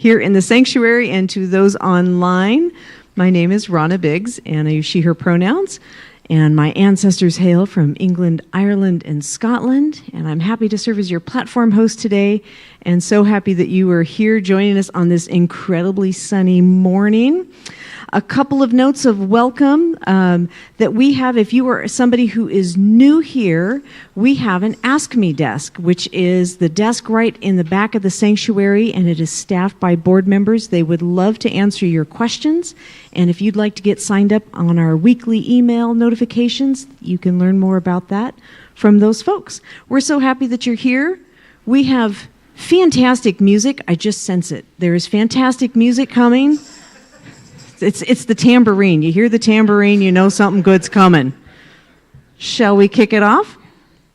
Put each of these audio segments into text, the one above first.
here in the sanctuary and to those online. My name is Ronna Biggs, and I use she, her pronouns. And my ancestors hail from England, Ireland, and Scotland. And I'm happy to serve as your platform host today, and so happy that you are here joining us on this incredibly sunny morning. A couple of notes of welcome that we have. If you are somebody who is new here, we have an Ask Me desk, which is the desk right in the back of the sanctuary, and it is staffed by board members. They would love to answer your questions. And if you'd like to get signed up on our weekly email notifications, you can learn more about that from those folks. We're so happy that you're here. We have fantastic music. I just sense it. There is fantastic music coming. It's the tambourine. You hear the tambourine, you know something good's coming. Shall we kick it off?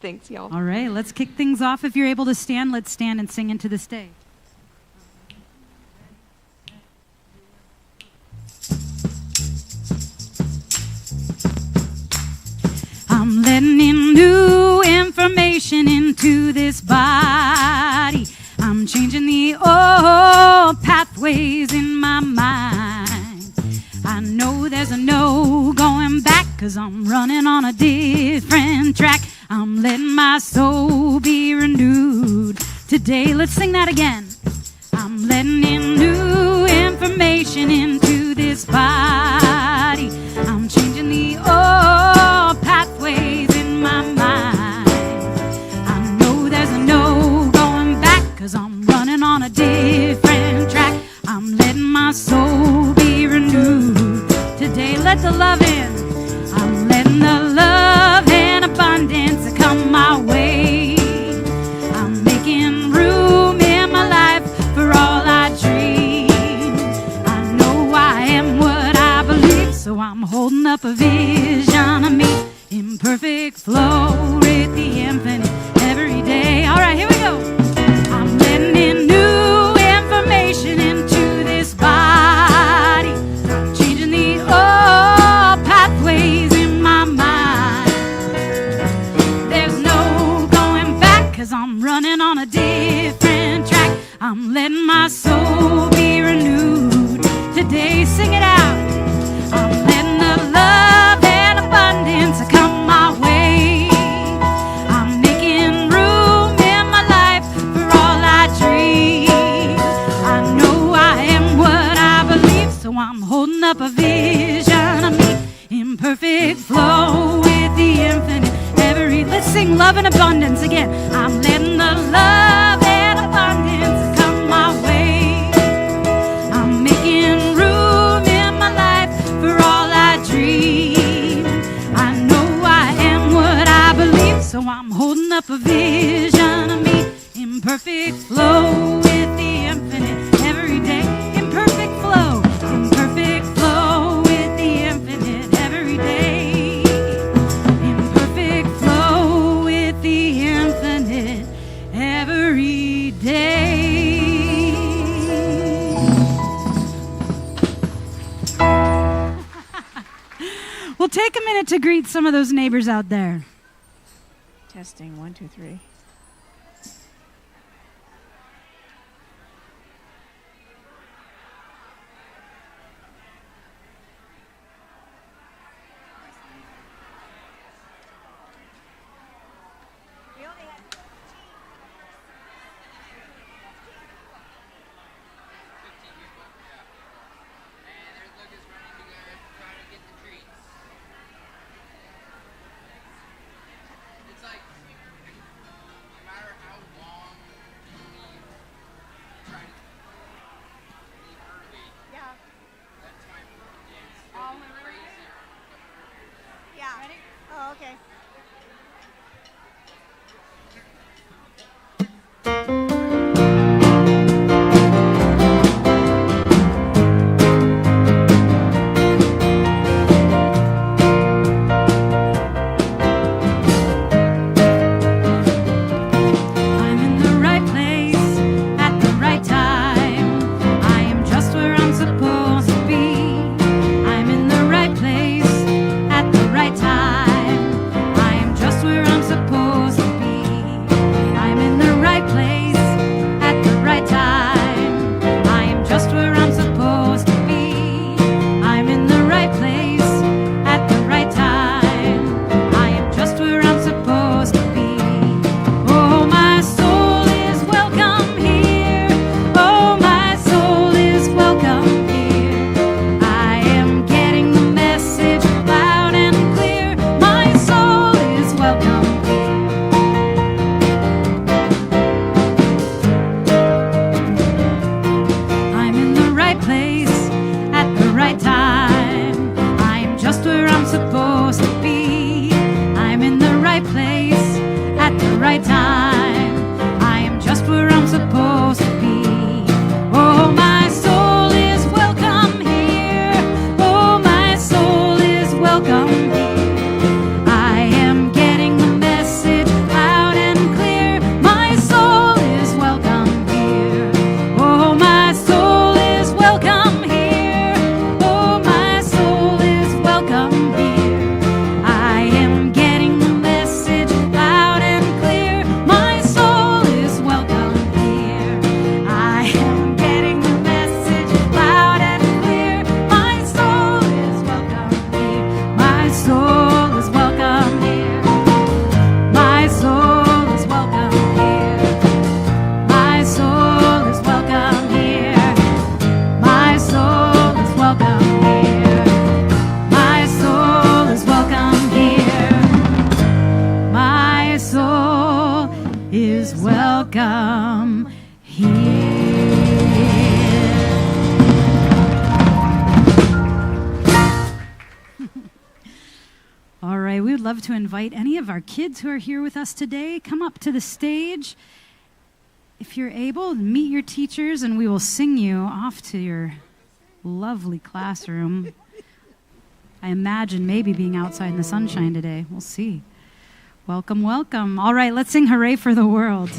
Thanks, y'all. All right, let's kick things off. If you're able to stand, let's stand and sing into this day. I'm letting in new information into this body. I'm changing the old pathways in my mind. I know there's a no going back, 'cause I'm running on a different track. I'm letting my soul be renewed today. Let's sing that again. I'm letting in new information into this body. I'm changing the old pathways in my mind. I know there's a no going back, 'cause I'm running on a different track. I'm letting my soul be renewed today. Let the love in. I'm letting the love and abundance come my way. I'm making room in my life for all I dream. I know I am what I believe, so I'm holding up a vision of me in perfect flow with the infinite every day. All right, here we go. I'm letting in new information into this body. I'm changing the old pathways in my mind. There's no going back, 'cause I'm running on a different track. I'm letting my soul be renewed today. Sing it out. I'm letting the love and abundance come my way. I'm making room in my life for all I dream. I know I am what I believe, so I'm holding up a vision of me in perfect flow with the infinite every. Let's sing love and abundance again. I'm letting the love and abundance come my way. I'm making room in my life for all I dream. I know I am what I believe, so I'm holding up a vision of me in perfect flow with the infinite every day. In perfect flow with the infinite every day. In perfect flow with the infinite every day. We'll take a minute to greet some of those neighbors out there. Testing, 1, 2, 3. would love to invite any of our kids who are here with us today, come up to the stage. If you're able, meet your teachers and we will sing you off to your lovely classroom. I imagine maybe being outside in the sunshine today. We'll see. Welcome, welcome. All right, let's sing Hooray for the World.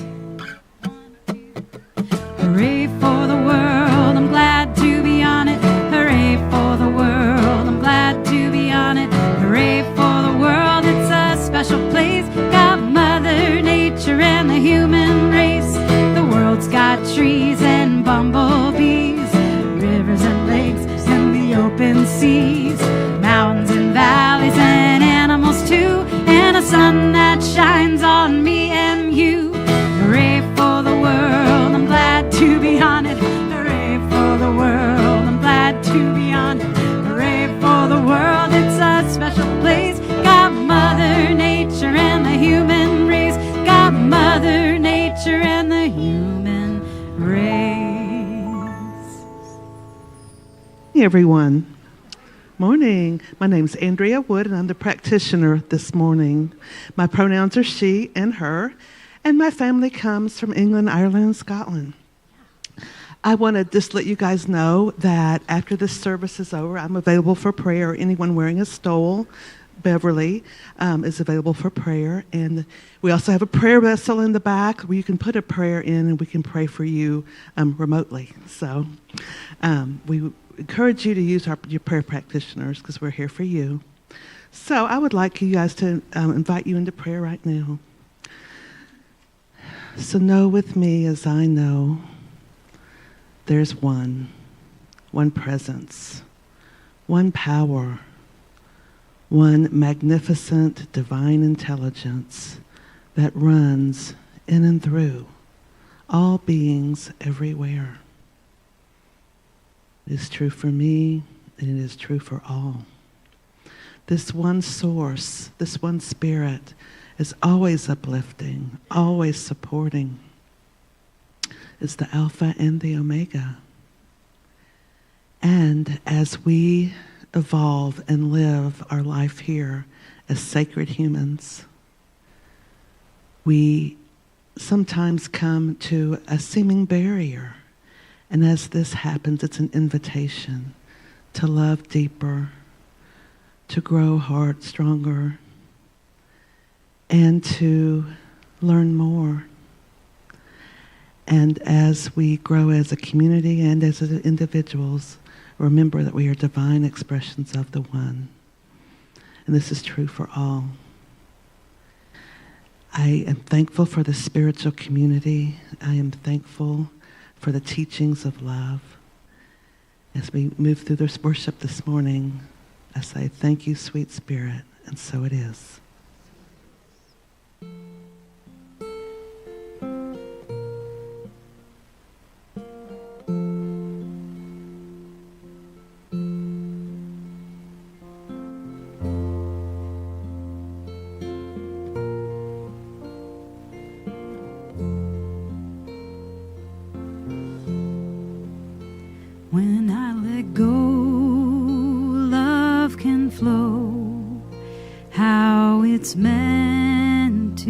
Hooray for the world, I'm glad to be on it. Hooray for the world, I'm glad to be on it. Hooray for the world, it's a special place. Got Mother Nature and the human race. The world's got trees and bumblebees, rivers and lakes and the open seas, mountains and valleys and animals too, and a sun that shines on me and you. Hooray for the world, I'm glad to be on it. Hooray for the world, I'm glad to be on it. Hooray for the world, it's a special place. Got Mother Nature and the human race. Got Mother Nature and the human race. Hey everyone. Morning. My name's Andrea Wood and I'm the practitioner this morning. My pronouns are she and her, and my family comes from England, Ireland, and Scotland. I want to just let you guys know that after this service is over, I'm available for prayer. Anyone wearing a stole, Beverly, is available for prayer. And we also have a prayer vessel in the back where you can put a prayer in and we can pray for you remotely. So we encourage you to use your prayer practitioners because we're here for you. So I would like you guys to invite you into prayer right now. So know with me as I know, there's one presence, one power, one magnificent divine intelligence that runs in and through all beings everywhere. It is true for me, and it is true for all. This one source, this one spirit, is always uplifting, always supporting. It's the Alpha and the Omega. And as we evolve and live our life here as sacred humans, we sometimes come to a seeming barrier. And as this happens, it's an invitation to love deeper, to grow heart stronger, and to learn more. And as we grow as a community and as individuals, remember that we are divine expressions of the One. And this is true for all. I am thankful for the spiritual community. I am thankful for the teachings of love. As we move through this worship this morning, I say, thank you, sweet Spirit, and so it is. When I let go, love can flow how it's meant to.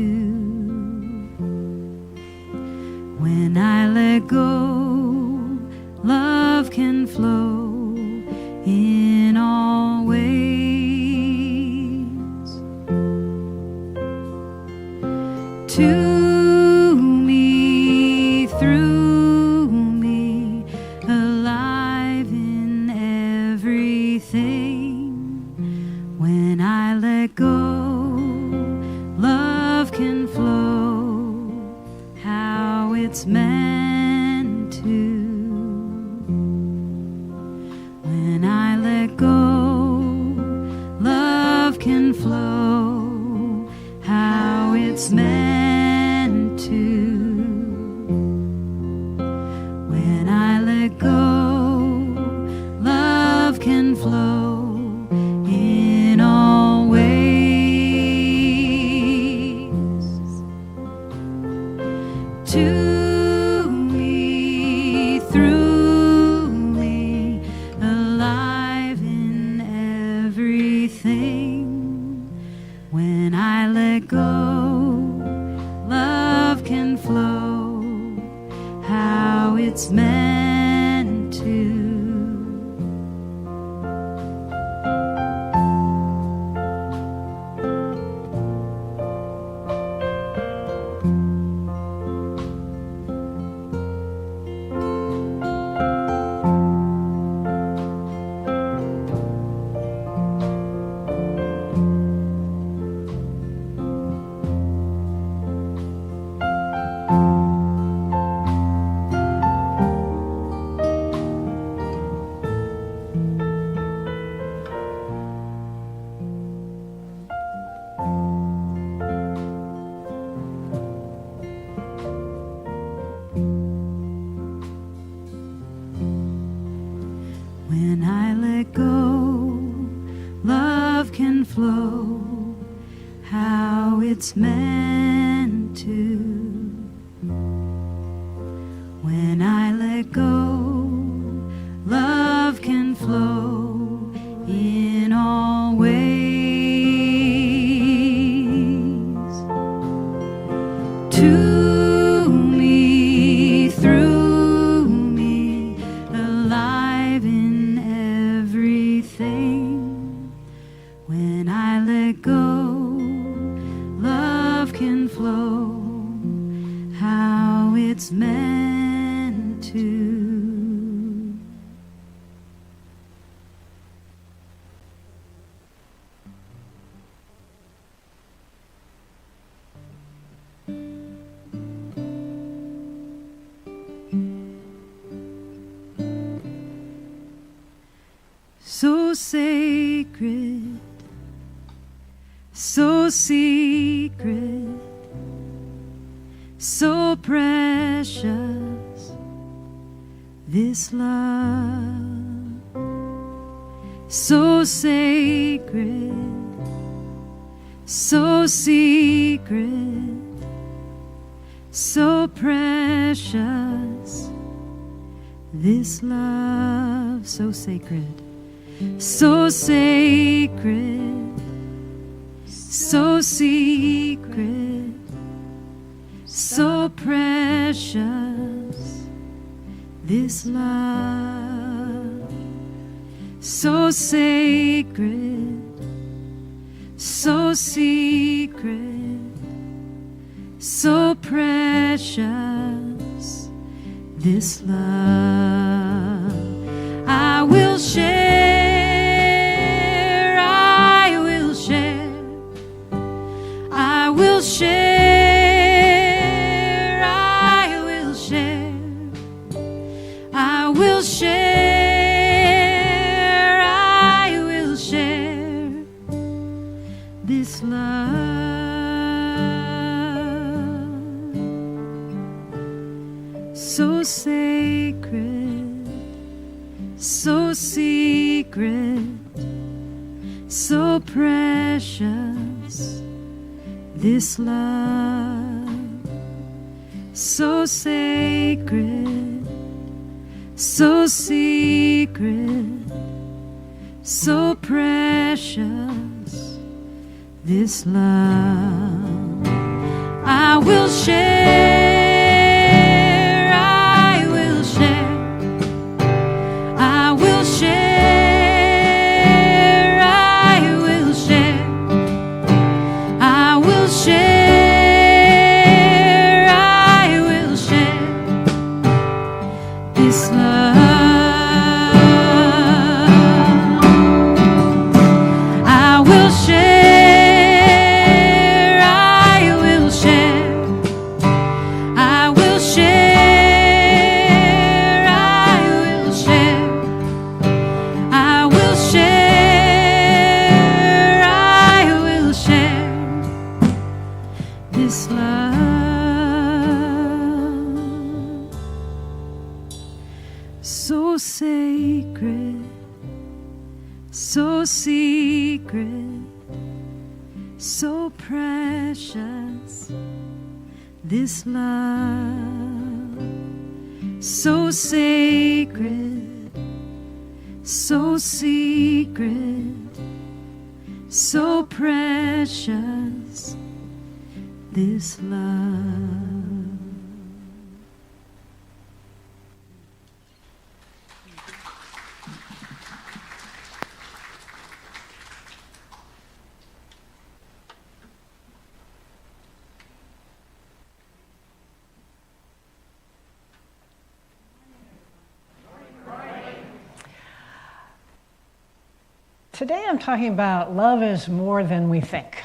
When I let go, love can flow in all ways. To me, through me, alive in everything. When I let go, love can flow how it's meant to. it's meant to. When I let go, love can flow how it's meant to. When I let go, love can flow in all ways. To me, through me, alive in everything. When I let go, love can flow how it's meant to. So sacred, so secret, so precious, this love. So sacred, so secret, so precious, this love. So sacred, so sacred, so secret, so precious, this love. So sacred, so secret, so precious, this love. I will share, I will share, I will share, I will share, I will share, I will share, this love. So sacred, so secret, so precious, this love. So sacred, so secret, so precious, this love. I will share, I will share, I will share, I will share, I will share, I will share, this love. I will share, I will share, I will share, I will share, I will share, I will share, this love. So sacred, so secret, so precious, this love. So sacred, so secret, so precious, this love. Today I'm talking about love is more than we think.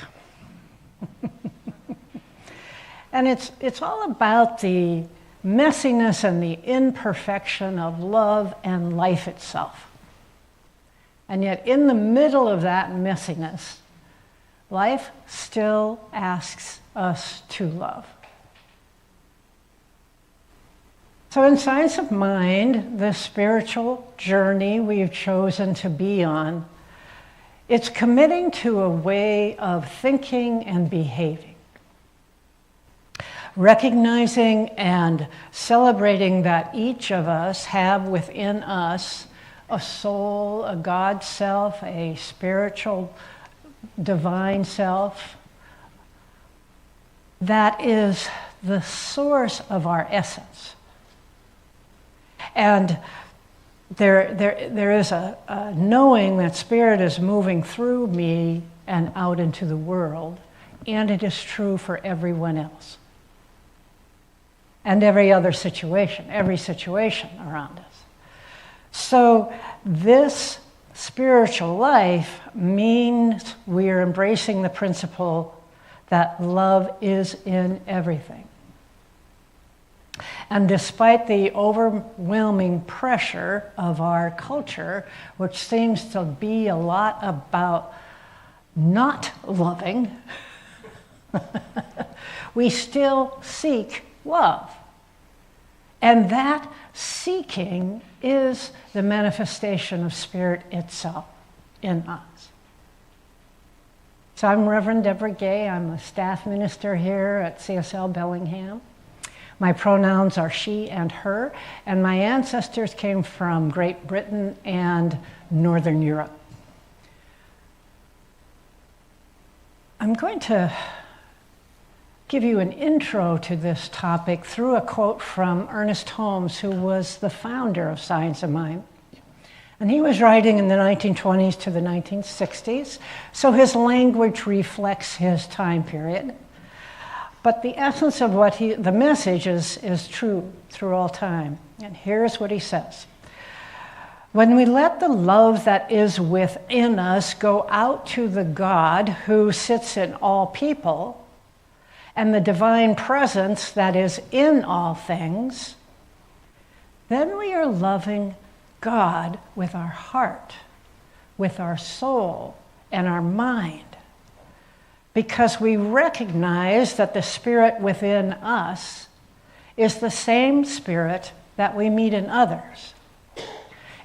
And it's all about the messiness and the imperfection of love and life itself. And yet in the middle of that messiness, life still asks us to love. So in Science of Mind, the spiritual journey we've chosen to be on, it's committing to a way of thinking and behaving. Recognizing and celebrating that each of us have within us a soul, a God self, a spiritual divine self that is the source of our essence. And there is a knowing that Spirit is moving through me and out into the world, and it is true for everyone else. And every situation around us. So this spiritual life means we are embracing the principle that love is in everything. And despite the overwhelming pressure of our culture, which seems to be a lot about not loving, we still seek love. And that seeking is the manifestation of Spirit itself in us. So I'm Reverend Debora Gay. I'm a staff minister here at CSL Bellingham. My pronouns are she and her, and my ancestors came from Great Britain and Northern Europe. I'm going to give you an intro to this topic through a quote from Ernest Holmes, who was the founder of Science of Mind. And he was writing in the 1920s to the 1960s, so his language reflects his time period. But the essence of the message is true through all time. And here's what he says. When we let the love that is within us go out to the God who sits in all people, and the divine presence that is in all things, then we are loving God with our heart, with our soul, and our mind. Because we recognize that the Spirit within us is the same Spirit that we meet in others.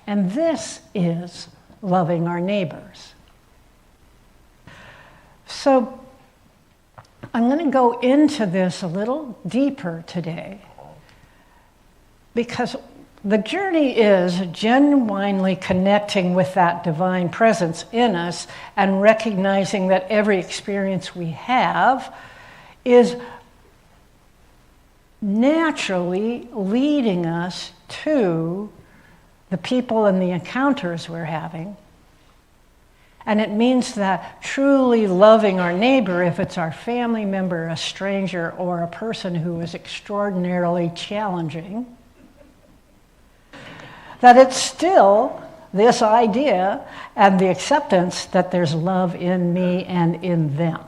And this is loving our neighbors. So I'm going to go into this a little deeper today, because the journey is genuinely connecting with that divine presence in us and recognizing that every experience we have is naturally leading us to the people and the encounters we're having. And it means that truly loving our neighbor, if it's our family member, a stranger, or a person who is extraordinarily challenging, that it's still this idea and the acceptance that there's love in me and in them.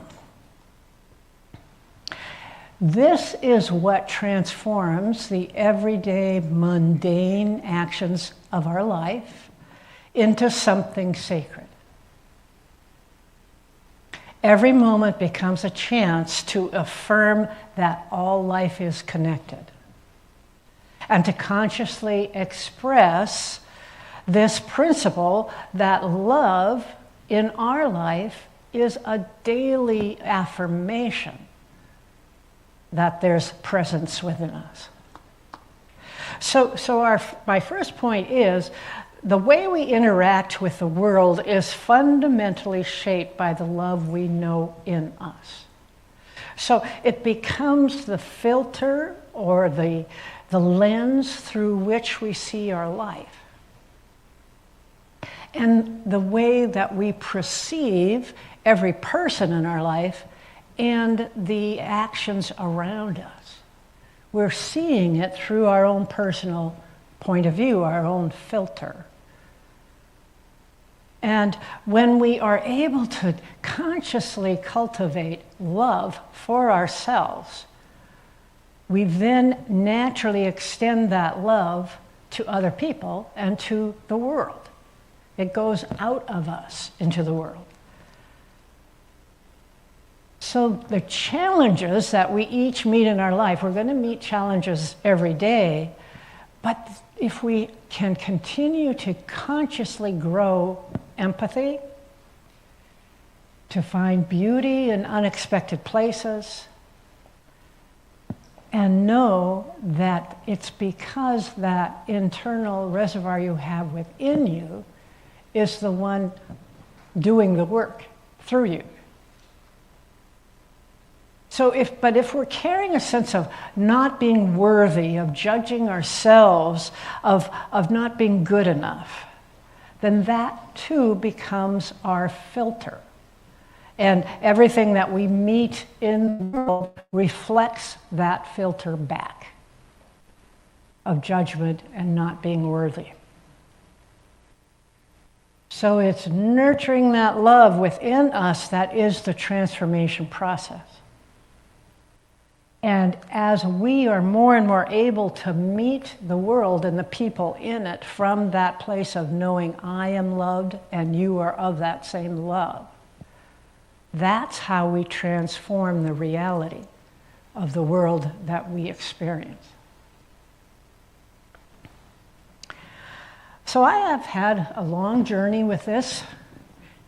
This is what transforms the everyday mundane actions of our life into something sacred. Every moment becomes a chance to affirm that all life is connected, and to consciously express this principle that love in our life is a daily affirmation that there's presence within us. So my first point is, the way we interact with the world is fundamentally shaped by the love we know in us. So it becomes the filter or the lens through which we see our life. And the way that we perceive every person in our life and the actions around us. We're seeing it through our own personal point of view, our own filter. And when we are able to consciously cultivate love for ourselves, we then naturally extend that love to other people and to the world. It goes out of us into the world. So the challenges that we each meet in our life, we're going to meet challenges every day, but if we can continue to consciously grow empathy, to find beauty in unexpected places, and know that it's because that internal reservoir you have within you is the one doing the work through you. So if we're carrying a sense of not being worthy, of judging ourselves, of not being good enough, then that too becomes our filter. And everything that we meet in the world reflects that filter back of judgment and not being worthy. So it's nurturing that love within us that is the transformation process. And as we are more and more able to meet the world and the people in it from that place of knowing I am loved and you are of that same love, that's how we transform the reality of the world that we experience. So I have had a long journey with this,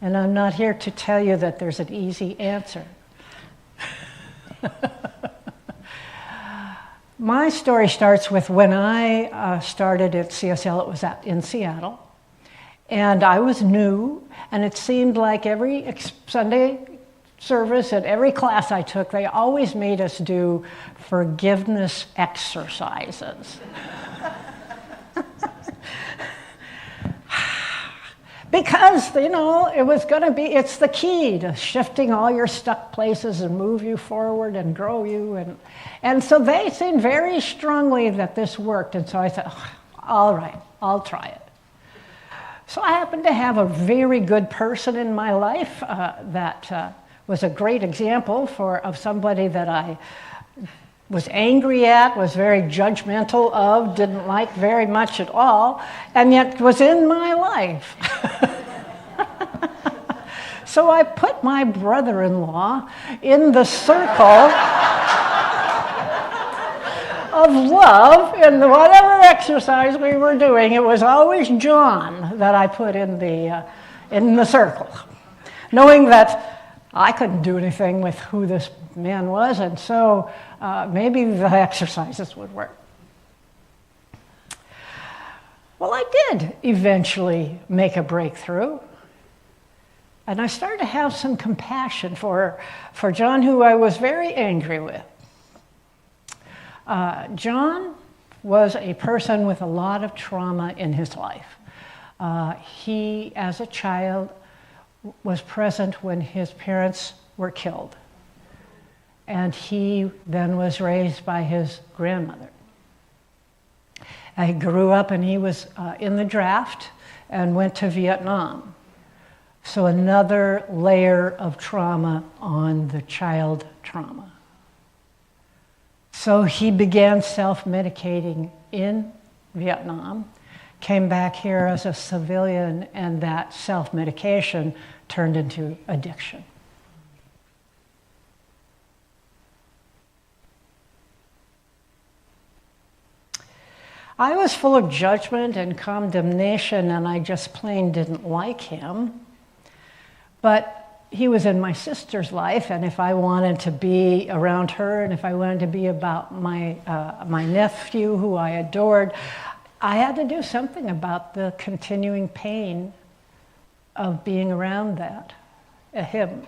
and I'm not here to tell you that there's an easy answer. My story starts with when I started at CSL. It was in Seattle, and I was new, and it seemed like every Sunday service and every class I took, they always made us do forgiveness exercises. Because, it was going to be, it's the key to shifting all your stuck places and move you forward and grow you. And so they said very strongly that this worked. And so I said, all right, I'll try it. So I happened to have a very good person in my life that was a great example of somebody that I was angry at, was very judgmental of, didn't like very much at all, and yet was in my life. So I put my brother-in-law in the circle of love in whatever exercise we were doing. It was always John that I put in the circle, knowing that I couldn't do anything with who this man was, and so maybe the exercises would work. Well, I did eventually make a breakthrough, and I started to have some compassion for John, who I was very angry with. John was a person with a lot of trauma in his life. He, as a child, was present when his parents were killed. And he then was raised by his grandmother. I grew up and he was in the draft and went to Vietnam. So another layer of trauma on the child trauma. So he began self-medicating in Vietnam, came back here as a civilian, and that self-medication turned into addiction. I was full of judgment and condemnation, and I just plain didn't like him. But he was in my sister's life, and if I wanted to be around her, and if I wanted to be about my nephew, who I adored, I had to do something about the continuing pain of being around him.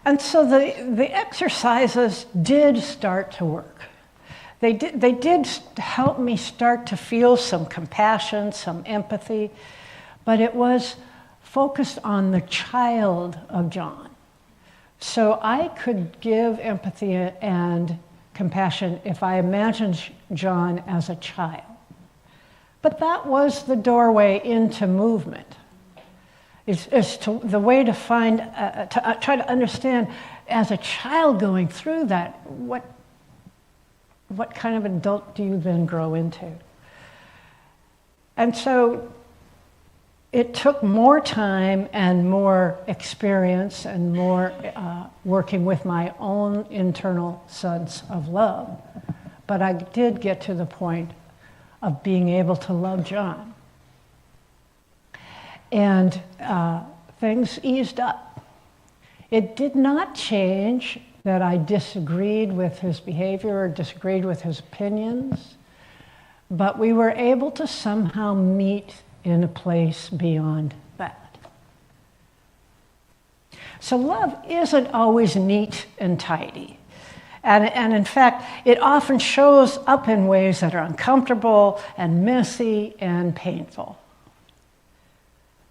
And so the exercises did start to work. They did help me start to feel some compassion, some empathy, but it was focused on the child of John. So I could give empathy and compassion if I imagined John as a child. But that was the doorway into movement. It's the way to find, try to understand, as a child going through that, what kind of adult do you then grow into? And so it took more time and more experience and more working with my own internal sense of love. But I did get to the point of being able to love John. And things eased up. It did not change that I disagreed with his behavior or disagreed with his opinions, but we were able to somehow meet in a place beyond that. So love isn't always neat and tidy. And in fact, it often shows up in ways that are uncomfortable and messy and painful.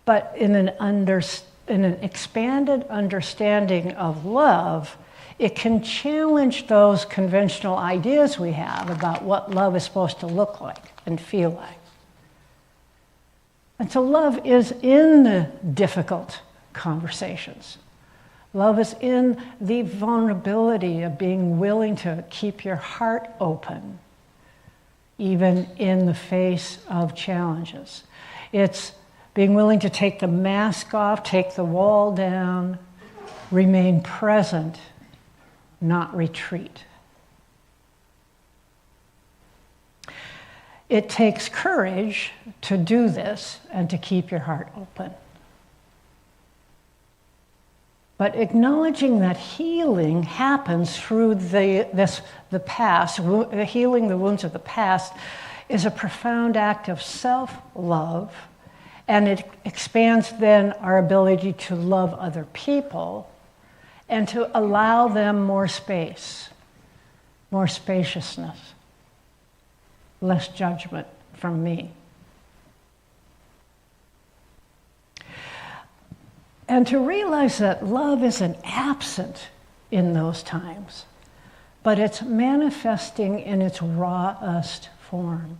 But in an expanded understanding of love, it can challenge those conventional ideas we have about what love is supposed to look like and feel like. And so love is in the difficult conversations. Love is in the vulnerability of being willing to keep your heart open, even in the face of challenges. It's being willing to take the mask off, take the wall down, remain present, not retreat. It takes courage to do this and to keep your heart open. But acknowledging that healing happens through the past, healing the wounds of the past, is a profound act of self-love, and it expands then our ability to love other people and to allow them more space, more spaciousness, less judgment from me. And to realize that love isn't absent in those times, but it's manifesting in its rawest form.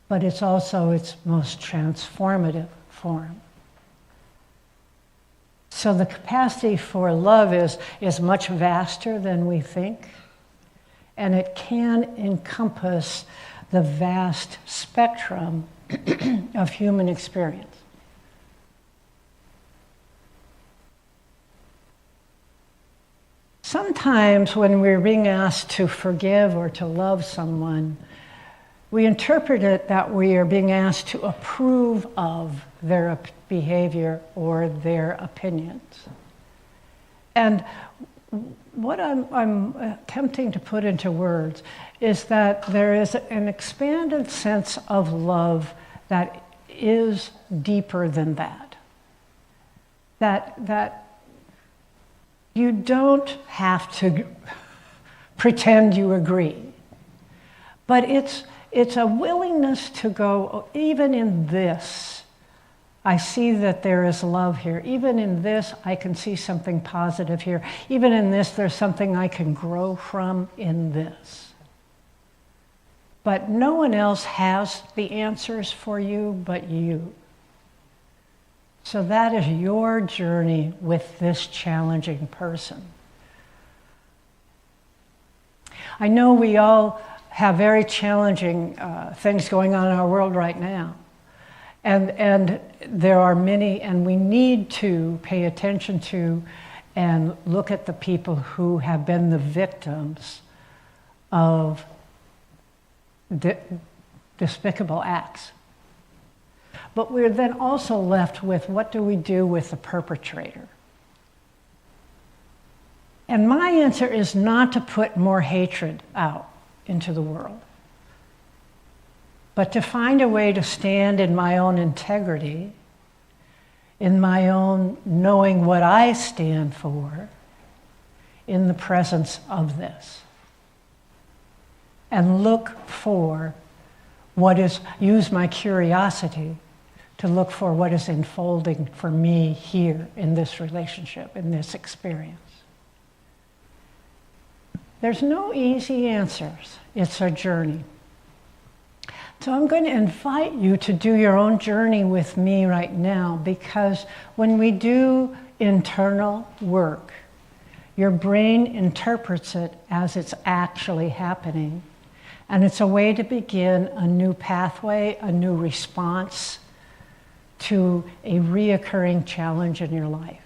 But it's also its most transformative form. So the capacity for love is much vaster than we think, and it can encompass the vast spectrum of human experience. Sometimes when we're being asked to forgive or to love someone, we interpret it that we are being asked to approve of their behavior or their opinions. And what I'm attempting to put into words is that there is an expanded sense of love that is deeper than that. That you don't have to pretend you agree, but it's a willingness to go, even in this, I see that there is love here. Even in this, I can see something positive here. Even in this, there's something I can grow from in this. But no one else has the answers for you but you. So that is your journey with this challenging person. I know we all have very challenging things going on in our world right now. And there are many, and we need to pay attention to and look at the people who have been the victims of despicable acts. But we're then also left with, what do we do with the perpetrator? And my answer is not to put more hatred out into the world, but to find a way to stand in my own integrity, in my own knowing what I stand for, in the presence of this. And look for what is, use my curiosity to look for what is unfolding for me here in this relationship, in this experience. There's no easy answers. It's a journey. So I'm going to invite you to do your own journey with me right now, because when we do internal work, your brain interprets it as it's actually happening. And it's a way to begin a new pathway, a new response to a reoccurring challenge in your life.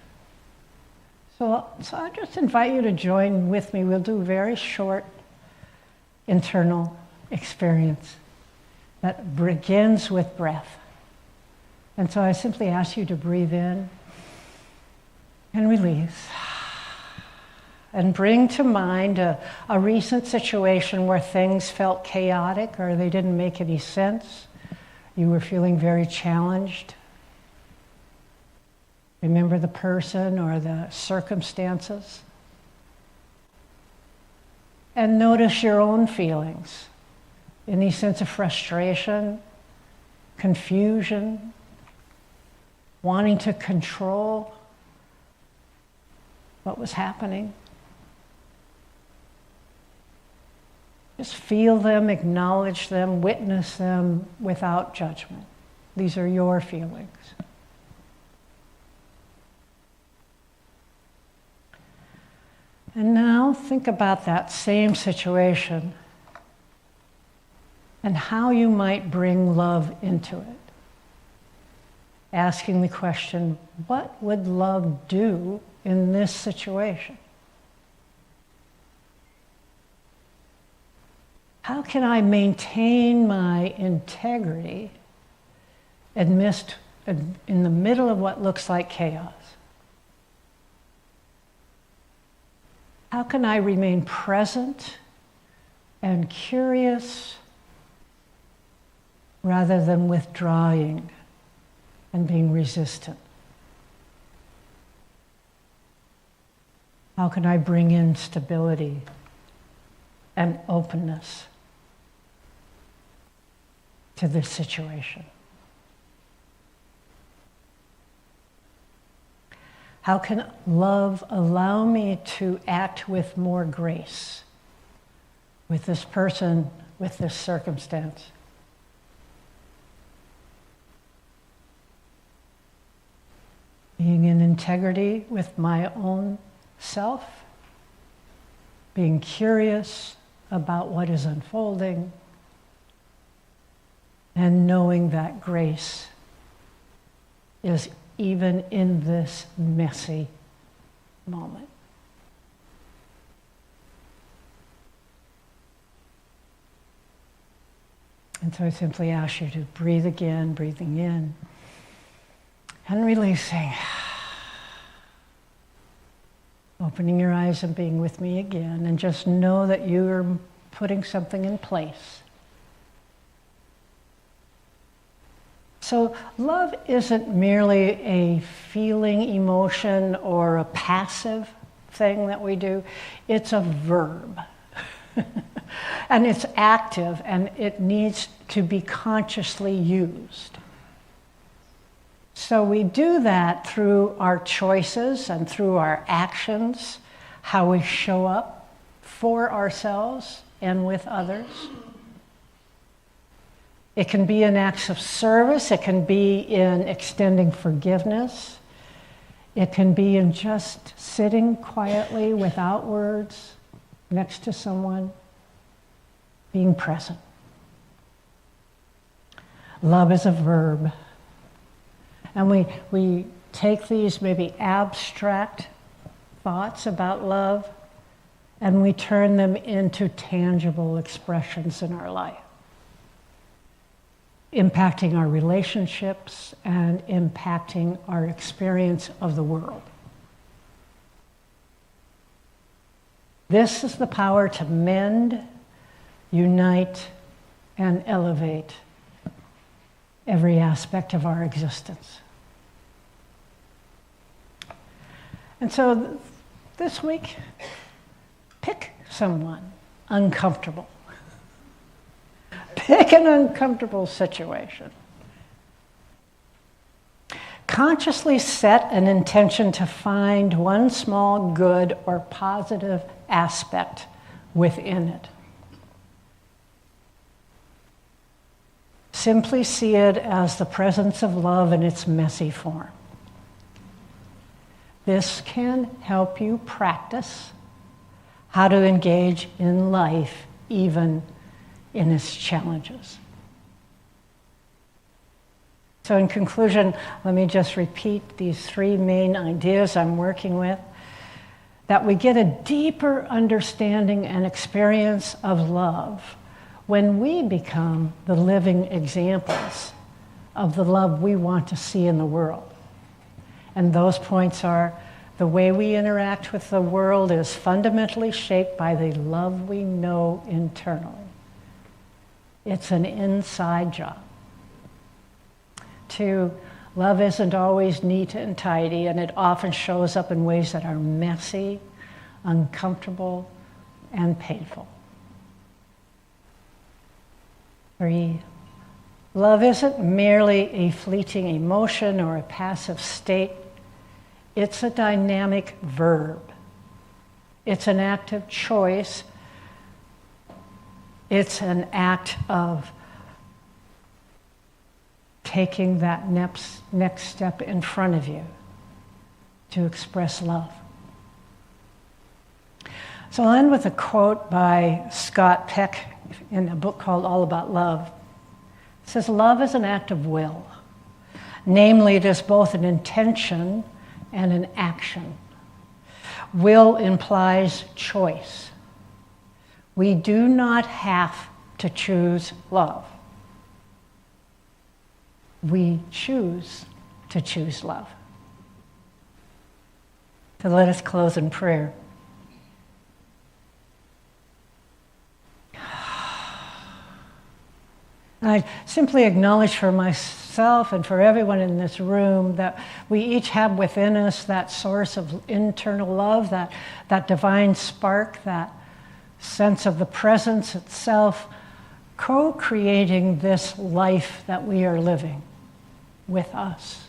So I just invite you to join with me. We'll do a very short internal experience that begins with breath. And so I simply ask you to breathe in and release. And bring to mind a recent situation where things felt chaotic or they didn't make any sense. You were feeling very challenged. Remember the person or the circumstances. And notice your own feelings. Any sense of frustration, confusion, wanting to control what was happening. Just feel them, acknowledge them, witness them without judgment. These are your feelings. And now think about that same situation and how you might bring love into it. Asking the question, what would love do in this situation? How can I maintain my integrity amidst, in the middle of what looks like chaos? How can I remain present and curious rather than withdrawing and being resistant? How can I bring in stability and openness to this situation? How can love allow me to act with more grace with this person, with this circumstance? Being in integrity with my own self, being curious about what is unfolding, and knowing that grace is even in this messy moment. And so I simply ask you to breathe again, breathing in and releasing. Opening your eyes and being with me again, and just know that you are putting something in place. So love isn't merely a feeling, emotion, or a passive thing that we do. It's a verb. And it's active, and it needs to be consciously used. So we do that through our choices and through our actions, how we show up for ourselves and with others. It can be in acts of service. It can be in extending forgiveness. It can be in just sitting quietly without words next to someone, being present. Love is a verb. And we take these maybe abstract thoughts about love and we turn them into tangible expressions in our life, impacting our relationships and impacting our experience of the world. This is the power to mend, unite, and elevate every aspect of our existence. And so this week, pick someone uncomfortable. Pick an uncomfortable situation. Consciously set an intention to find one small good or positive aspect within it. simply see it as the presence of love in its messy form. This can help you practice how to engage in life, even in its challenges. So in conclusion, let me just repeat these three main ideas I'm working with. That we get a deeper understanding and experience of love when we become the living examples of the love we want to see in the world. And those points are: the way we interact with the world is fundamentally shaped by the love we know internally. It's an inside job. 2, love isn't always neat and tidy, and it often shows up in ways that are messy, uncomfortable, and painful. 3, love isn't merely a fleeting emotion or a passive state. It's a dynamic verb. It's an active choice. It's an act of taking that next step in front of you to express love. So I'll end with a quote by Scott Peck in a book called All About Love. It says, "Love is an act of will. Namely, it is both an intention and an action. Will implies choice. We do not have to choose love. We choose to choose love." So let us close in prayer. I simply acknowledge for myself and for everyone in this room that we each have within us that source of internal love, that divine spark, that sense of the presence itself, co-creating this life that we are living with us.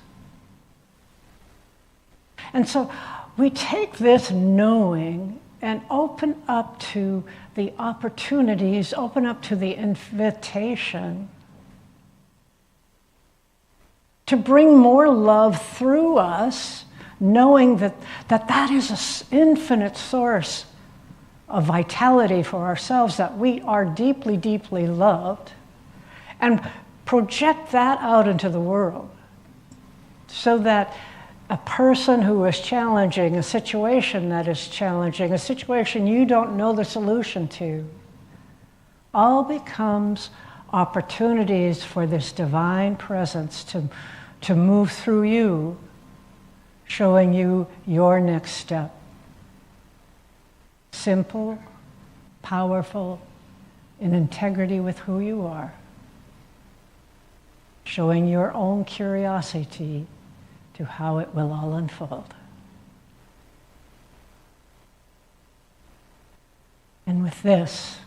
And so we take this knowing and open up to the opportunities, open up to the invitation to bring more love through us, knowing that is an infinite source of vitality for ourselves, that we are deeply, deeply loved, and project that out into the world so that a person who is challenging, a situation that is challenging, a situation you don't know the solution to, all becomes opportunities for this divine presence to move through you, showing you your next step. Simple, powerful, in integrity with who you are, showing your own curiosity to how it will all unfold. And with this,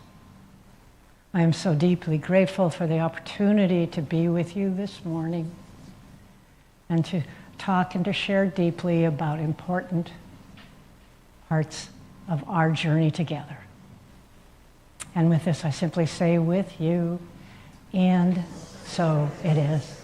I am so deeply grateful for the opportunity to be with you this morning and to talk and to share deeply about important parts of our journey together. And with this, I simply say with you, and so it is.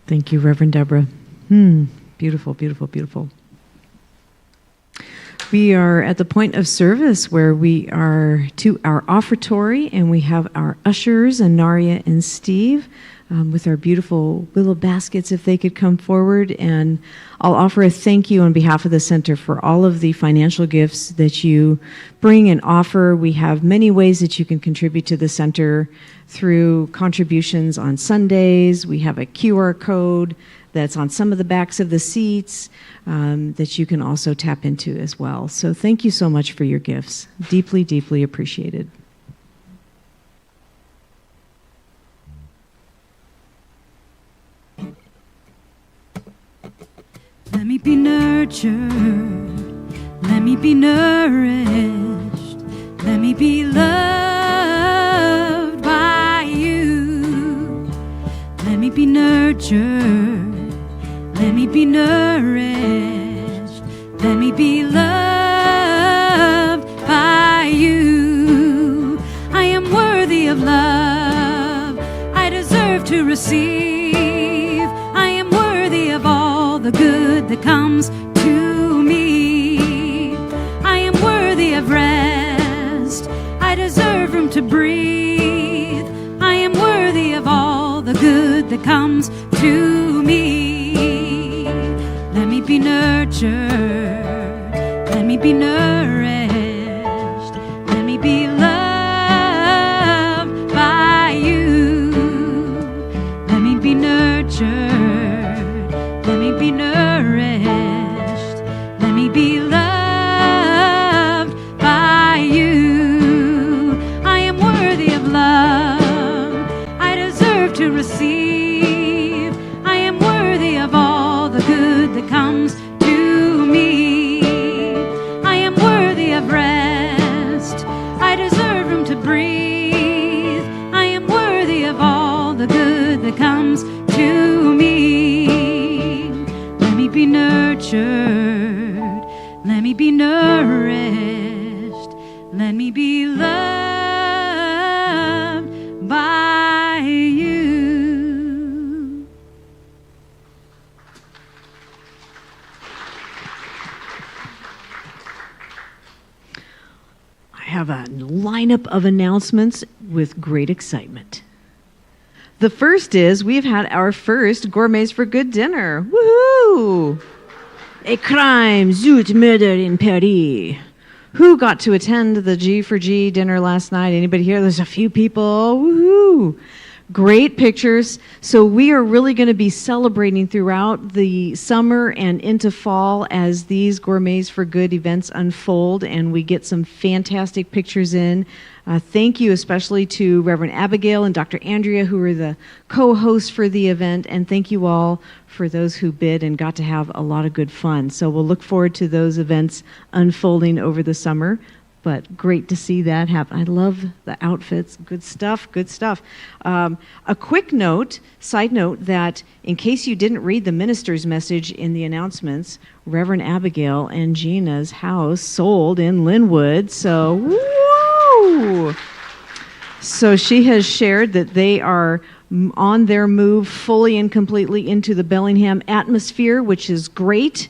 Thank you, Reverend Debora. Beautiful, beautiful, beautiful. We are at the point of service where we are to our offertory, and we have our ushers, Anaria and Steve, with our beautiful willow baskets, if they could come forward. And I'll offer a thank you on behalf of the center for all of the financial gifts that you bring and offer. We have many ways that you can contribute to the center through contributions on Sundays. We have a QR code that's on some of the backs of the seats that you can also tap into as well. So thank you so much for your gifts. Deeply, deeply appreciated. Let me be nurtured, let me be nourished, let me be loved by you. be nourished. Let me be loved by you. I am worthy of love. I deserve to receive. I am worthy of all the good that comes to me. I am worthy of rest. I deserve room to breathe. I am worthy of all the good that comes to me. Let me be nurtured. Let me be nourished. Let me be loved by you. Let me be nurtured. Let me be nourished. Let me be loved by you. I am worthy of love. I deserve to receive. I am worthy of all the good that comes to me. I am worthy of rest. I deserve room to breathe. I am worthy of all the good that comes to me. Let me be nurtured. Let me be nourished. Let me be loved by you. I have a lineup of announcements with great excitement. The first is we've had our first Gourmets for Good dinner. Woohoo! A crime, zut, murder in Paris. Who got to attend the G for G dinner last night? Anybody here? There's a few people. Woohoo! Great pictures. So we are really going to be celebrating throughout the summer and into fall as these Gourmets for Good events unfold and we get some fantastic pictures in. Thank you especially to Reverend Abigail and Dr. Andrea, who were the co-hosts for the event, and thank you all for those who bid and got to have a lot of good fun. So we'll look forward to those events unfolding over the summer, but great to see that happen. I love the outfits. Good stuff, good stuff. A quick note, side note, that in case you didn't read the minister's message in the announcements, Reverend Abigail and Gina's house sold in Linwood, so woo! So she has shared that they are on their move fully and completely into the Bellingham atmosphere, which is great.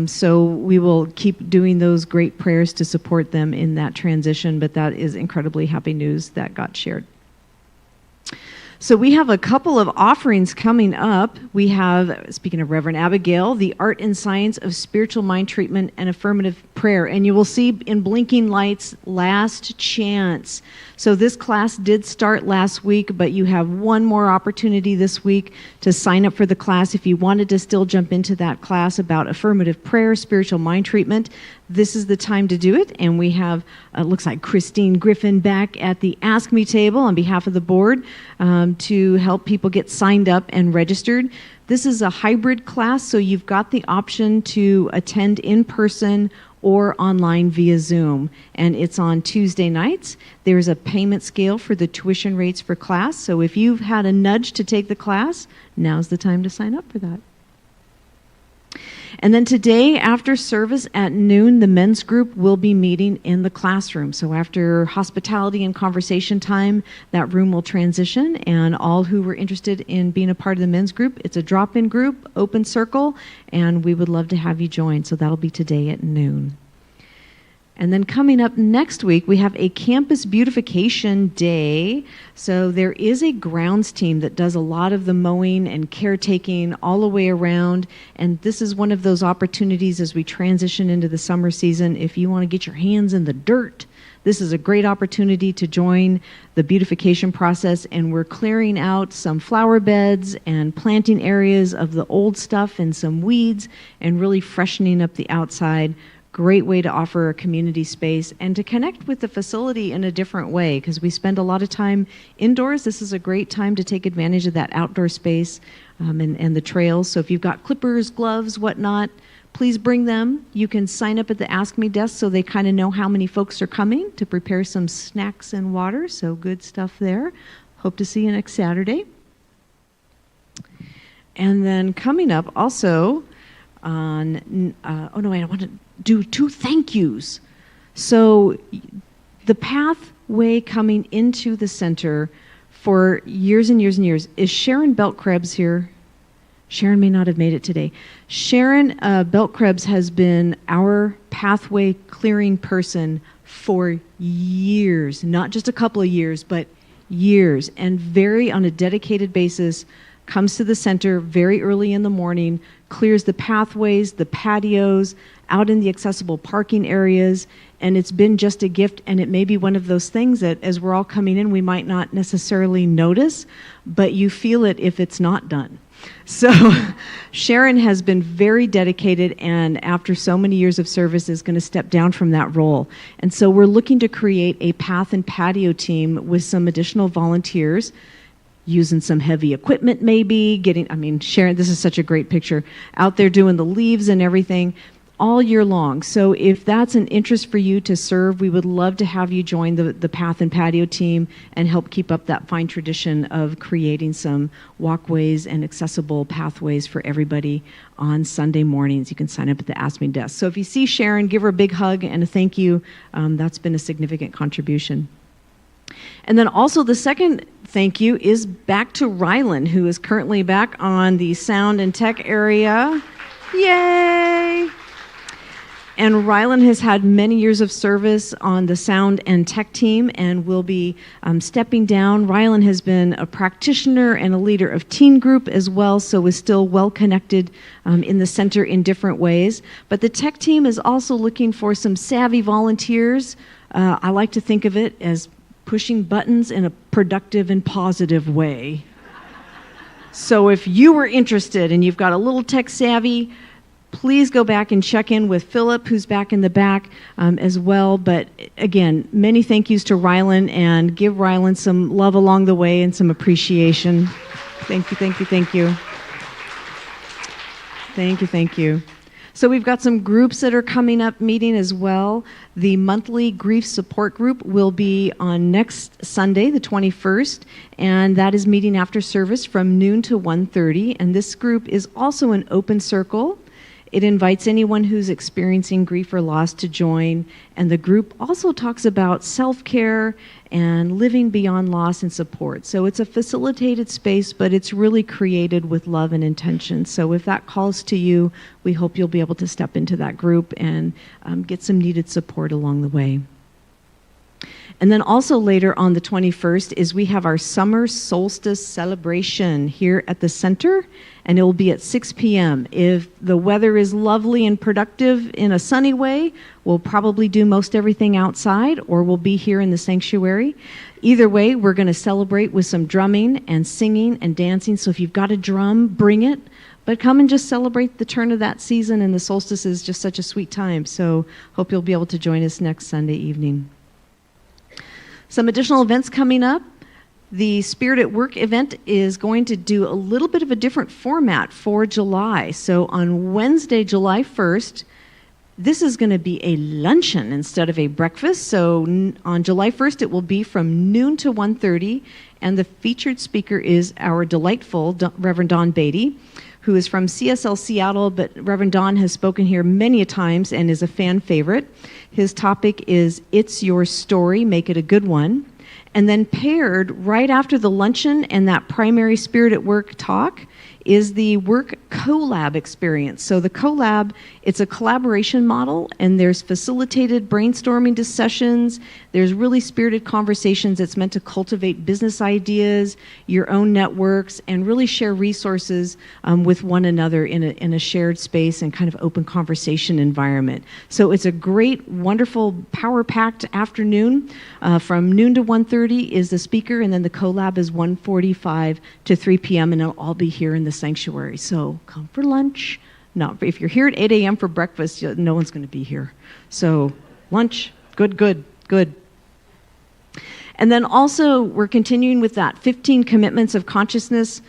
So we will keep doing those great prayers to support them in that transition, but that is incredibly happy news that got shared. So we have a couple of offerings coming up. We have, speaking of Reverend Abigail, the Art and Science of Spiritual Mind Treatment and Affirmative Prayer. And you will see in blinking lights, Last Chance. So this class did start last week, but you have one more opportunity this week to sign up for the class. If you wanted to still jump into that class about affirmative prayer, spiritual mind treatment, this is the time to do it. And we have, looks like Christine Griffin back at the Ask Me table on behalf of the board to help people get signed up and registered. This is a hybrid class, so you've got the option to attend in person or online via Zoom. And it's on Tuesday nights. There's a payment scale for the tuition rates for class. So if you've had a nudge to take the class, now's the time to sign up for that. And then today, after service at noon, the men's group will be meeting in the classroom. So after hospitality and conversation time, that room will transition, and all who were interested in being a part of the men's group, it's a drop-in group, open circle, and we would love to have you join. So that'll be today at noon. And then coming up next week, we have a campus beautification day. So there is a grounds team that does a lot of the mowing and caretaking all the way around. And this is one of those opportunities as we transition into the summer season. If you want to get your hands in the dirt, this is a great opportunity to join the beautification process. And we're clearing out some flower beds and planting areas of the old stuff and some weeds and really freshening up the outside. Great way to offer a community space and to connect with the facility in a different way, because we spend a lot of time indoors. This is a great time to take advantage of that outdoor space and the trails. So if you've got clippers, gloves, whatnot, please bring them. You can sign up at the Ask Me desk so they kind of know how many folks are coming to prepare some snacks and water. So good stuff there. Hope to see you next Saturday. And then coming up also on, I want to do 2 thank yous. So the pathway coming into the center for years and years and years. Is Sharon Beltkrebs here? Sharon may not have made it today. Sharon Beltkrebs has been our pathway clearing person for years, not just a couple of years, but years, and very on a dedicated basis, comes to the center very early in the morning, clears the pathways, the patios, out in the accessible parking areas, and it's been just a gift, and it may be one of those things that as we're all coming in, we might not necessarily notice, but you feel it if it's not done. So Sharon has been very dedicated, and after so many years of service is going to step down from that role. And so we're looking to create a path and patio team with some additional volunteers, using some heavy equipment maybe, Sharon, this is such a great picture, out there doing the leaves and everything all year long. So if that's an interest for you to serve, we would love to have you join the Path and Patio team and help keep up that fine tradition of creating some walkways and accessible pathways for everybody on Sunday mornings. You can sign up at the Ask Me desk. So if you see Sharon, give her a big hug and a thank you. That's been a significant contribution. And then also the second thank you is back to Rylan, who is currently back on the sound and tech area. Yay! And Rylan has had many years of service on the sound and tech team and will be stepping down. Rylan has been a practitioner and a leader of teen group as well, so is still well connected in the center in different ways. But the tech team is also looking for some savvy volunteers. I like to think of it as pushing buttons in a productive and positive way. So if you were interested and you've got a little tech savvy, please go back and check in with Philip, who's back in the back as well. But again, many thank yous to Rylan, and give Rylan some love along the way and some appreciation. Thank you, thank you, thank you. Thank you, thank you. So we've got some groups that are coming up meeting as well. The monthly grief support group will be on next Sunday, the 21st, and that is meeting after service from noon to 1:30. And this group is also an open circle. It invites anyone who's experiencing grief or loss to join, and the group also talks about self-care and living beyond loss and support. So it's a facilitated space, but it's really created with love and intention. So if that calls to you, we hope you'll be able to step into that group and get some needed support along the way. And then also later on the 21st is we have our summer solstice celebration here at the center, and it will be at 6 p.m. If the weather is lovely and productive in a sunny way, we'll probably do most everything outside, or we'll be here in the sanctuary. Either way, we're going to celebrate with some drumming and singing and dancing. So if you've got a drum, bring it. But come and just celebrate the turn of that season, and the solstice is just such a sweet time. So hope you'll be able to join us next Sunday evening. Some additional events coming up. The Spirit at Work event is going to do a little bit of a different format for July. So on Wednesday, July 1st, this is going to be a luncheon instead of a breakfast. So on July 1st, it will be from noon to 1:30, and the featured speaker is our delightful Reverend Don Beatty, who is from CSL Seattle, but Reverend Don has spoken here many a times and is a fan favorite. His topic is It's Your Story, Make It a Good One. And then paired right after the luncheon and that primary Spirit at Work talk is the Work Collab experience. So the Collab, it's a collaboration model, and there's facilitated brainstorming sessions. There's really spirited conversations that's meant to cultivate business ideas, your own networks, and really share resources with one another in a shared space and kind of open conversation environment. So it's a great, wonderful, power-packed afternoon. From noon to 1:30 is the speaker, and then the Collab is 1:45 to 3 p.m., and it'll all be here in the sanctuary. So come for lunch. If you're here at 8 a.m. for breakfast, no one's going to be here. So lunch, good. And then also we're continuing with that 15 Commitments of Consciousness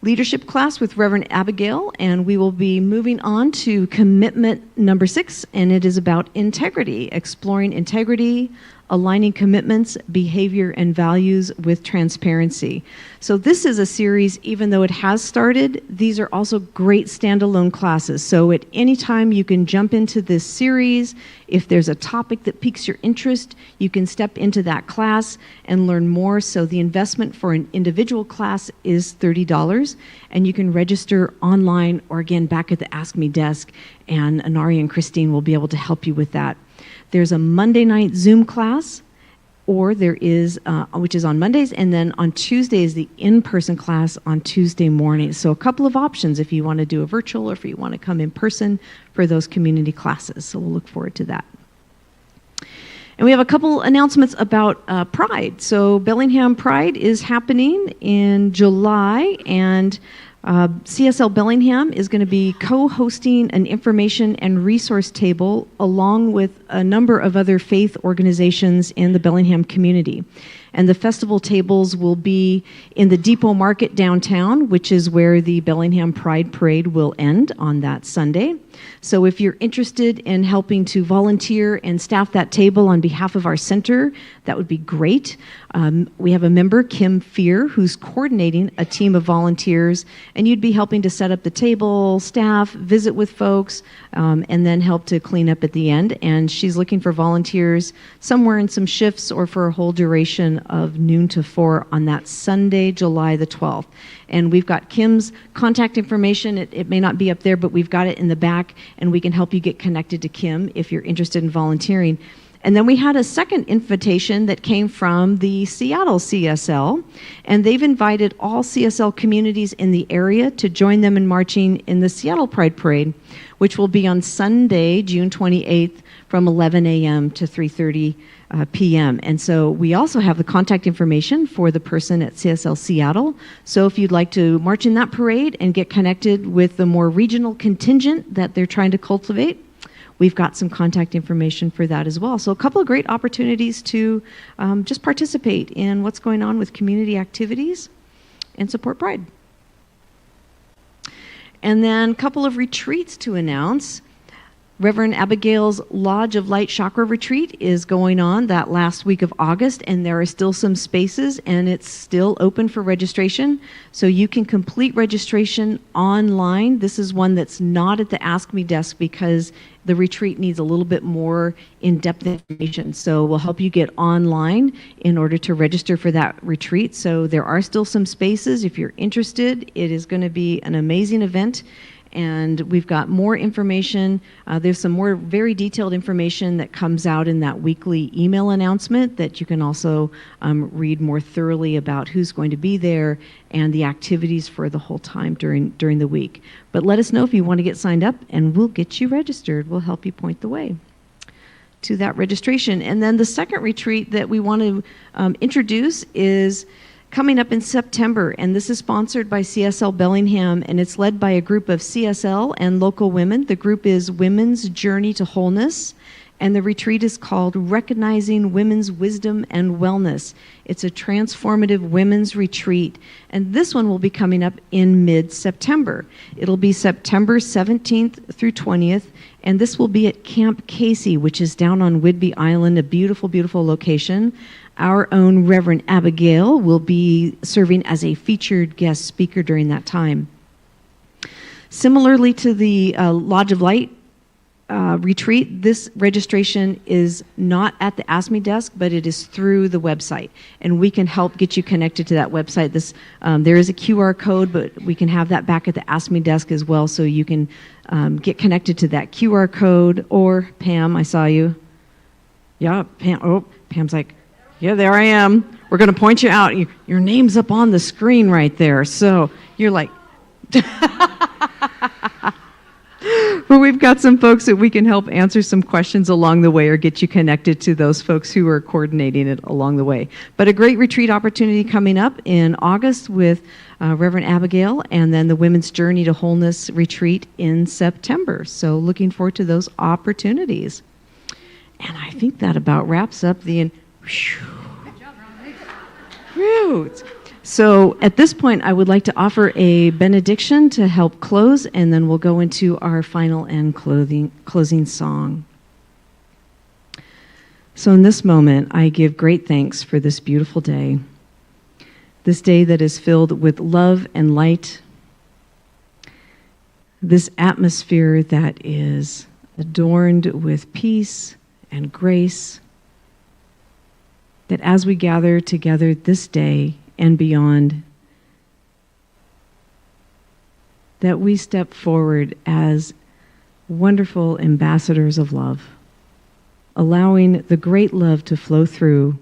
leadership class with Reverend Abigail, and we will be moving on to commitment number 6, and it is about integrity, exploring integrity, Aligning Commitments, Behavior, and Values with Transparency. So this is a series, even though it has started, these are also great standalone classes. So at any time you can jump into this series. If there's a topic that piques your interest, you can step into that class and learn more. So the investment for an individual class is $30, and you can register online or again back at the Ask Me desk, and Anari and Christine will be able to help you with that. There's a Monday night Zoom class, or there is, which is on Mondays, and then on Tuesdays, the in-person class on Tuesday mornings. So a couple of options if you want to do a virtual or if you want to come in person for those community classes. So we'll look forward to that. And we have a couple announcements about Pride. So Bellingham Pride is happening in July, and CSL Bellingham is going to be co-hosting an information and resource table along with a number of other faith organizations in the Bellingham community. And the festival tables will be in the Depot Market downtown, which is where the Bellingham Pride Parade will end on that Sunday. So if you're interested in helping to volunteer and staff that table on behalf of our center, that would be great. We have a member, Kim Fear, who's coordinating a team of volunteers, and you'd be helping to set up the table, staff, visit with folks, and then help to clean up at the end. And she's looking for volunteers somewhere in some shifts or for a whole duration of noon to 4 on that Sunday, July the 12th. And we've got Kim's contact information. It may not be up there, but we've got it in the back, and we can help you get connected to Kim if you're interested in volunteering. And then we had a second invitation that came from the Seattle CSL, and they've invited all CSL communities in the area to join them in marching in the Seattle Pride Parade, which will be on Sunday, June 28th from 11 a.m. to 3:30 p.m. And so we also have the contact information for the person at CSL Seattle. So if you'd like to march in that parade and get connected with the more regional contingent that they're trying to cultivate, we've got some contact information for that as well. So a couple of great opportunities to just participate in what's going on with community activities and support Pride. And then a couple of retreats to announce. Reverend Abigail's Lodge of Light Chakra Retreat is going on that last week of August, and there are still some spaces, and it's still open for registration. So you can complete registration online. This is one that's not at the Ask Me desk because the retreat needs a little bit more in-depth information. So we'll help you get online in order to register for that retreat. So there are still some spaces. If you're interested, it is going to be an amazing event. And we've got more information. There's some more very detailed information that comes out in that weekly email announcement that you can also read more thoroughly about who's going to be there and the activities for the whole time during the week. But let us know if you want to get signed up, and we'll get you registered. We'll help you point the way to that registration. And then the second retreat that we want to introduce is coming up in September, and this is sponsored by CSL Bellingham, and it's led by a group of CSL and local women. The group is Women's Journey to Wholeness, and the retreat is called Recognizing Women's Wisdom and Wellness. It's a transformative women's retreat, and this one will be coming up in mid-September. It'll be September 17th through 20th, and this will be at Camp Casey, which is down on Whidbey Island, a beautiful, beautiful location. Our own Reverend Abigail will be serving as a featured guest speaker during that time. Similarly to the Lodge of Light retreat, this registration is not at the Ask Me desk, but it is through the website, and we can help get you connected to that website. There is a QR code, but we can have that back at the Ask Me desk as well, so you can get connected to that QR code. Or Pam, I saw you. Yeah, Pam. Oh, Pam's like, yeah, there I am. We're going to point you out. Your name's up on the screen right there. So you're like, but we've got some folks that we can help answer some questions along the way or get you connected to those folks who are coordinating it along the way. But a great retreat opportunity coming up in August with Reverend Abigail, and then the Women's Journey to Wholeness retreat in September. So looking forward to those opportunities. And I think that about wraps up the... Good job, Ron. So at this point, I would like to offer a benediction to help close, and then we'll go into our final and closing song. So in this moment, I give great thanks for this beautiful day, this day that is filled with love and light, this atmosphere that is adorned with peace and grace, that as we gather together this day and beyond, that we step forward as wonderful ambassadors of love, allowing the great love to flow through,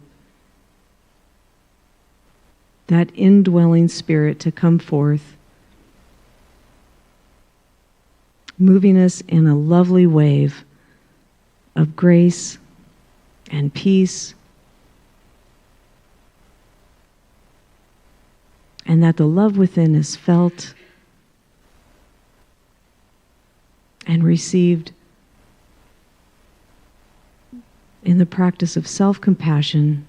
that indwelling spirit to come forth, moving us in a lovely wave of grace and peace, and that the love within is felt and received in the practice of self-compassion,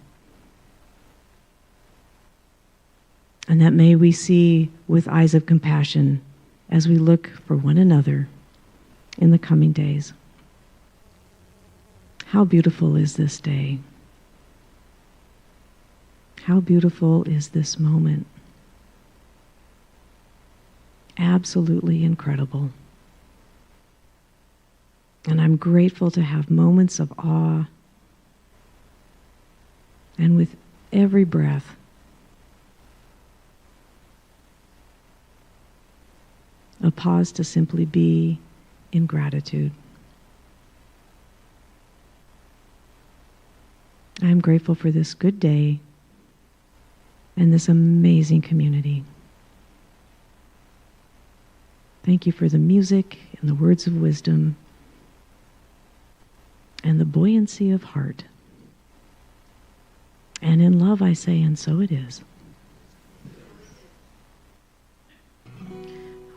and that may we see with eyes of compassion as we look for one another in the coming days. How beautiful is this day? How beautiful is this moment? Absolutely incredible. And I'm grateful to have moments of awe. And with every breath, a pause to simply be in gratitude. I'm grateful for this good day and this amazing community. Thank you for the music and the words of wisdom and the buoyancy of heart. And in love I say, and so it is.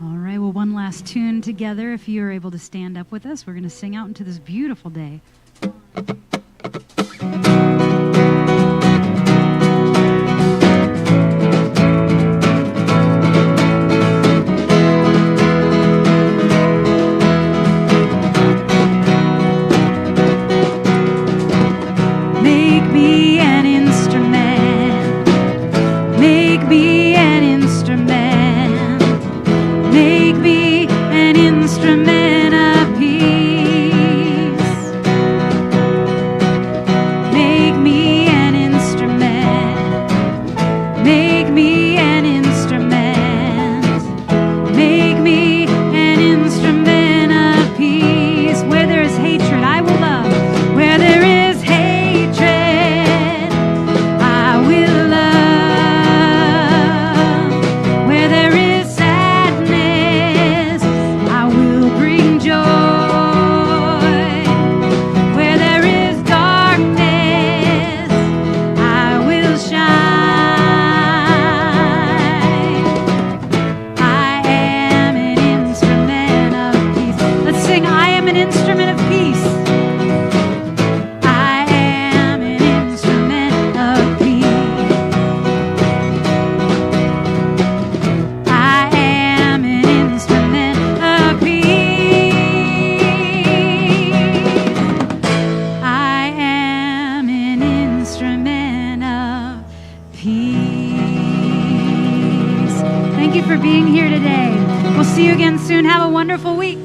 All right, well, one last tune together. If you are able to stand up with us, we're going to sing out into this beautiful day. Thank you for being here today. We'll see you again soon. Have a wonderful week.